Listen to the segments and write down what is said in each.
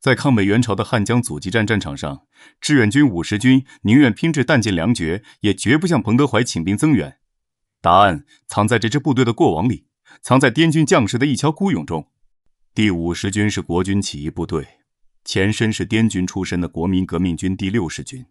在抗美援朝的汉江阻击战战场上，志愿军50军宁愿拼至弹尽粮绝，也绝不向彭德怀请兵增援。答案藏在这支部队的过往里，藏在滇军将士的一腔孤勇中。第50军是国军起义部队，前身是滇军出身的国民革命军第60军。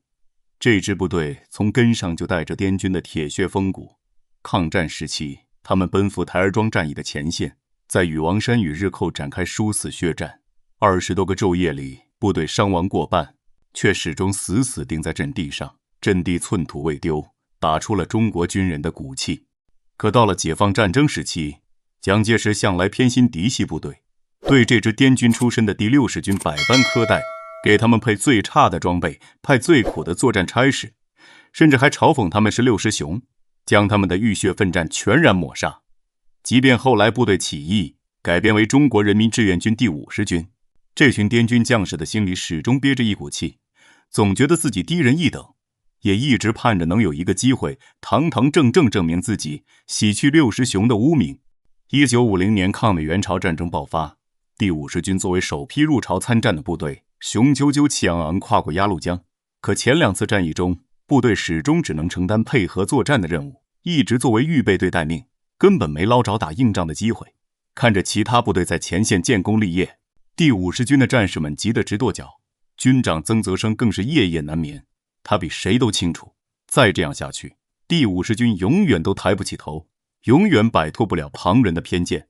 这支部队从根上就带着滇军的铁血风骨。抗战时期，他们奔赴台儿庄战役的前线，在禹王山与日寇展开殊死血战。20多个昼夜里，部队伤亡过半，却始终死死钉在阵地上，阵地寸土未丢，打出了中国军人的骨气。可到了解放战争时期，蒋介石向来偏心嫡系部队，对这支滇军出身的第60军百般苛待，给他们配最差的装备，派最苦的作战差事，甚至还嘲讽他们是60熊，将他们的浴血奋战全然抹杀。即便后来部队起义，改编为中国人民志愿军第50军，这群滇军将士的心里始终憋着一股气，总觉得自己低人一等，也一直盼着能有一个机会堂堂正正证明自己，洗去60熊的污名。1950年抗美援朝战争爆发，第50军作为首批入朝参战的部队，雄赳赳气昂昂跨过鸭绿江。可前2次战役中，部队始终只能承担配合作战的任务，一直作为预备队待命，根本没捞着打硬仗的机会。看着其他部队在前线建功立业，第50军的战士们急得直跺脚，军长曾泽生更是夜夜难眠。他比谁都清楚，再这样下去，第50军永远都抬不起头，永远摆脱不了旁人的偏见。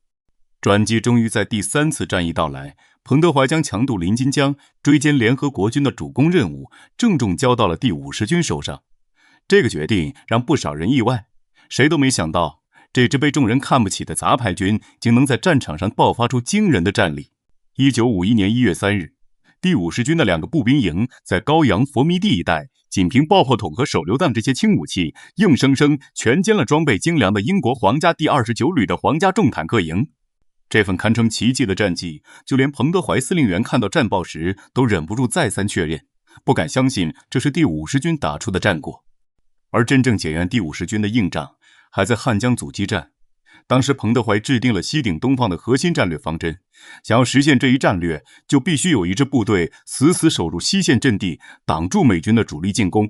转机终于在第3次战役到来，彭德怀将强渡临津江、追歼联合国军的主攻任务郑重交到了第50军手上。这个决定让不少人意外，谁都没想到，这支被众人看不起的杂牌军竟能在战场上爆发出惊人的战力。1951年1月3日，第50军的2个步兵营在高阳佛迷地一带，仅凭爆破筒和手榴弹这些轻武器，硬生生全歼了装备精良的英国皇家第29旅的皇家重坦克营。这份堪称奇迹的战绩，就连彭德怀司令员看到战报时都忍不住再三确认，不敢相信这是第50军打出的战果。而真正检验第50军的硬仗，还在汉江阻击战。当时彭德怀制定了西顶东放的核心战略方针，想要实现这一战略，就必须有一支部队死死守住西线阵地，挡住美军的主力进攻。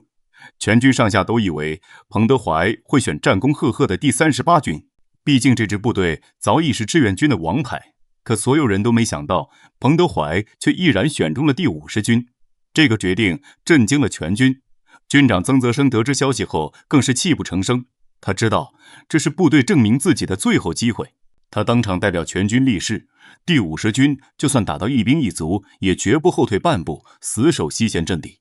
全军上下都以为彭德怀会选战功赫赫的第38军，毕竟这支部队早已是志愿军的王牌。可所有人都没想到，彭德怀却毅然选中了第50军。这个决定震惊了全军。军长曾泽生得知消息后，更是泣不成声。他知道这是部队证明自己的最后机会，他当场代表全军立誓，第50军就算打到一兵一卒，也绝不后退半步，死守西线阵地。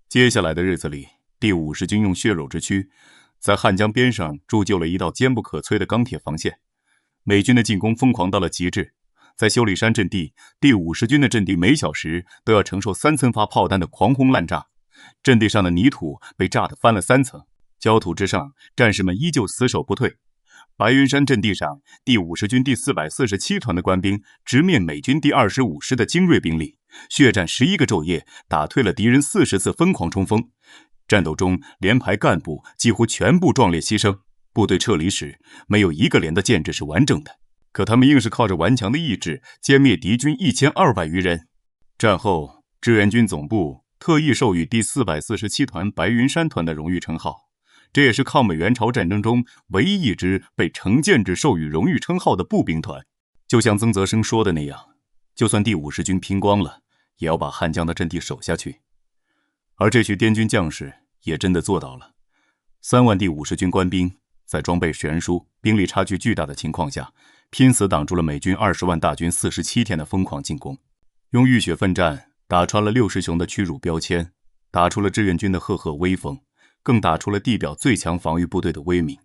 接下来的日子里，第50军用血肉之躯，在汉江边上铸就了一道坚不可摧的钢铁防线。美军的进攻疯狂到了极致，在修理山阵地，第50军的阵地每小时都要承受3层发炮弹的狂轰滥炸，阵地上的泥土被炸得翻了3层。焦土之上，战士们依旧死守不退。白云山阵地上，第50军第447团的官兵直面美军第25师的精锐兵力，血战11个昼夜，打退了敌人40次疯狂冲锋。战斗中，连排干部几乎全部壮烈牺牲。部队撤离时，没有一个连的建制是完整的，可他们硬是靠着顽强的意志，歼灭敌军1200余人。战后，志愿军总部特意授予第447团白云山团的荣誉称号。这也是抗美援朝战争中唯一一支被程建制授予荣誉称号的步兵团。就像曾泽生说的那样，就算第50军拼光了，也要把汉江的阵地守下去。而这群滇军将士也真的做到了。3万第50军官兵在装备悬殊、兵力差距巨大的情况下，拼死挡住了美军20万大军47天的疯狂进攻，用浴血奋战打穿了60熊的屈辱标签，打出了志愿军的赫赫威风，更打出了地表最强防御部队的威名。